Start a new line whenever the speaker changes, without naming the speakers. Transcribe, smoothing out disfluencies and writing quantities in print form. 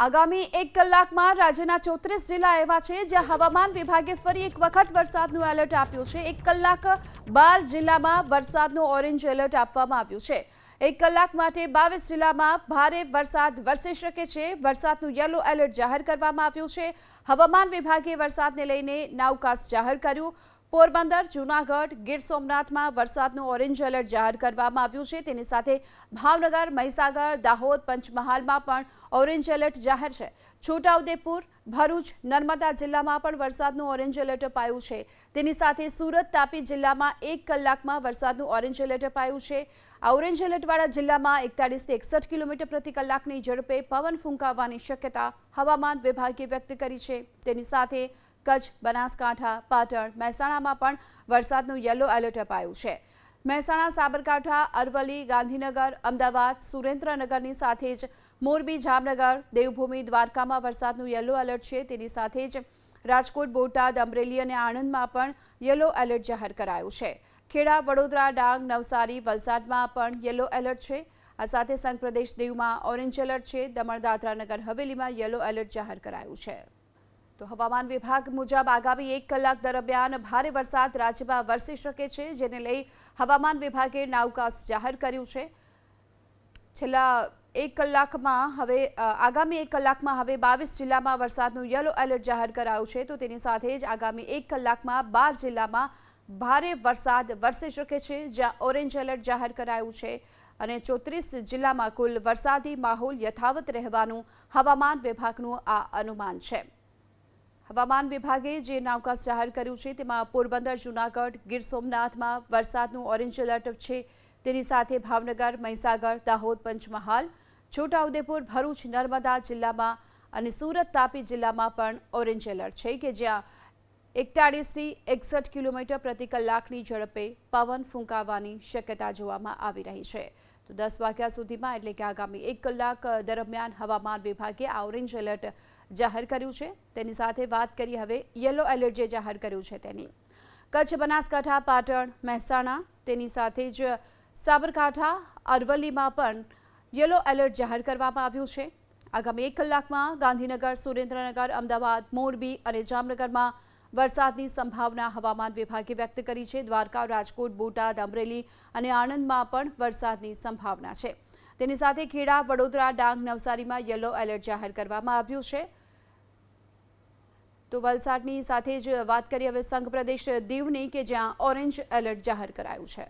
આગામી 1 કલાકમાં રાજ્યના 34 જિલ્લા એવા છે જ્યાં હવામાન વિભાગે ફરી એક વખત વરસાદનું એલર્ટ આપ્યું છે। 1 કલાક 12 જિલ્લામાં વરસાદનું ઓરેન્જ એલર્ટ આપવામાં આવ્યું છે। 1 કલાક માટે 22 જિલ્લામાં ભારે વરસાદ વરસી શકે છે। વરસાદનું યલો એલર્ટ જાહેર કરવામાં આવ્યું છે। હવામાન વિભાગે વરસાદને લઈને નાવકાસ્ટ જાહેર કર્યું। પોરબંદર, જૂનાગઢ, ગીર સોમનાથમાં વરસાદનું ઓરેન્જ એલર્ટ જાહેર કરવામાં આવ્યું છે। તેની સાથે ભાવનગર, મહીસાગર, દાહોદ, પંચમહાલમાં પણ ઓરેન્જ એલર્ટ જાહેર છે। છોટાઉદેપુર, ભરૂચ, નર્મદા જિલ્લામાં પણ વરસાદનું ઓરેન્જ એલર્ટ અપાયું છે। તેની સાથે સુરત, તાપી જિલ્લામાં 1 કલાકમાં વરસાદનું ઓરેન્જ એલર્ટ અપાયું છે। આ ઓરેન્જ એલર્ટવાળા જિલ્લામાં 41 થી 61 કિલોમીટર પ્રતિ કલાકની ઝડપે પવન ફૂંકાવાની શક્યતા હવામાન વિભાગે વ્યક્ત કરી છે। તેની સાથે કચ્છ, બનાસકાંઠા, પાટણ, મહેસાણામાં પણ વરસાદનું યલો એલર્ટ અપાયું છે। મહેસાણા, સાબરકાંઠા, અરવલ્લી, ગાંધીનગર, અમદાવાદ, સુરેન્દ્રનગરની સાથે જ મોરબી, જામનગર, દેવભૂમિ, દ્વારકામાં વરસાદનું યલો એલર્ટ છે। તેની સાથે જ રાજકોટ, બોટાદ, અમરેલી અને આણંદમાં પણ યલો એલર્ટ જાહેર કરાયું છે। ખેડા, વડોદરા, ડાંગ, નવસારી, વલસાડમાં પણ યલો એલર્ટ છે। આ સાથે સંઘ પ્રદેશ દીવમાં ઓરેન્જ એલર્ટ છે। દમણ, દાદરા, નગર હવેલીમાં યલો એલર્ટ જાહેર કરાયું છે। તો હવામાન વિભાગ મુજબ આગામી 1 કલાક દરમિયાન ભારે વરસાદ રાજ્યમાં વરસી શકે છે, જેને લઈ હવામાન વિભાગે નાવકાસ્ટ જાહેર કર્યું છે। છેલ્લા 1 કલાકમાં આગામી 1 કલાકમાં હવે 22 જિલ્લામાં વરસાદનું યલો એલર્ટ જાહેર કરાયું છે। તો તેની સાથે જ આગામી 1 કલાકમાં 12 જિલ્લામાં ભારે વરસાદ વરસી શકે છે, જ્યાં ઓરેન્જ એલર્ટ જાહેર કરાયું છે અને 34 જિલ્લામાં કુલ વરસાદી માહોલ યથાવત રહેવાનું હવામાન વિભાગનું આ અનુમાન છે। હવામાન વિભાગે જે નાવકાસ્ટ જાહેર કર્યું છે તેમાં પોરબંદર, જૂનાગઢ, ગીર સોમનાથમાં વરસાદનું ઓરેન્જ એલર્ટ છે। તેની સાથે ભાવનગર, મહીસાગર, દાહોદ, પંચમહાલ, છોટાઉદેપુર, ભરૂચ, નર્મદા જિલ્લામાં અને સુરત, તાપી જિલ્લામાં પણ ઓરેન્જ એલર્ટ છે કે જ્યાં 41 થી 61 કિલોમીટર પ્રતિ કલાકની ઝડપે પવન ફૂંકાવાની શક્યતા જોવામાં આવી રહી છે। તો 10 વાગ્યા સુધીમાં એટલે કે આગામી 1 કલાક દરમિયાન હવામાન વિભાગે આ ઓરેન્જ એલર્ટ જાહેર કર્યું છે। તેની સાથે વાત કરી હવે યલો એલર્ટ જે જાહેર કર્યું છે તેની કચ્છ, બનાસકાંઠા, પાટણ, મહેસાણા, તેની સાથે જ સાબરકાંઠા, અરવલ્લીમાં પણ યલો એલર્ટ જાહેર કરવામાં આવ્યું છે। આગામી 1 કલાકમાં ગાંધીનગર, સુરેન્દ્રનગર, અમદાવાદ, મોરબી અને જામનગરમાં વરસાદની સંભાવના હવામાન વિભાગે વ્યક્ત કરી છે। દ્વારકા, રાજકોટ, બોટાદ, અમરેલી અને આણંદમાં પણ વરસાદની સંભાવના છે। તેની સાથે ખેડા, વડોદરા, ડાંગ, નવસારીમાં યલો એલર્ટ જાહેર કરવામાં આવ્યું છે। તો વલસાડની સાથે જ વાત કરીએ હવે સંઘ પ્રદેશ દીવની કે જ્યાં ઓરેન્જ એલર્ટ જાહેર કરાયું છે।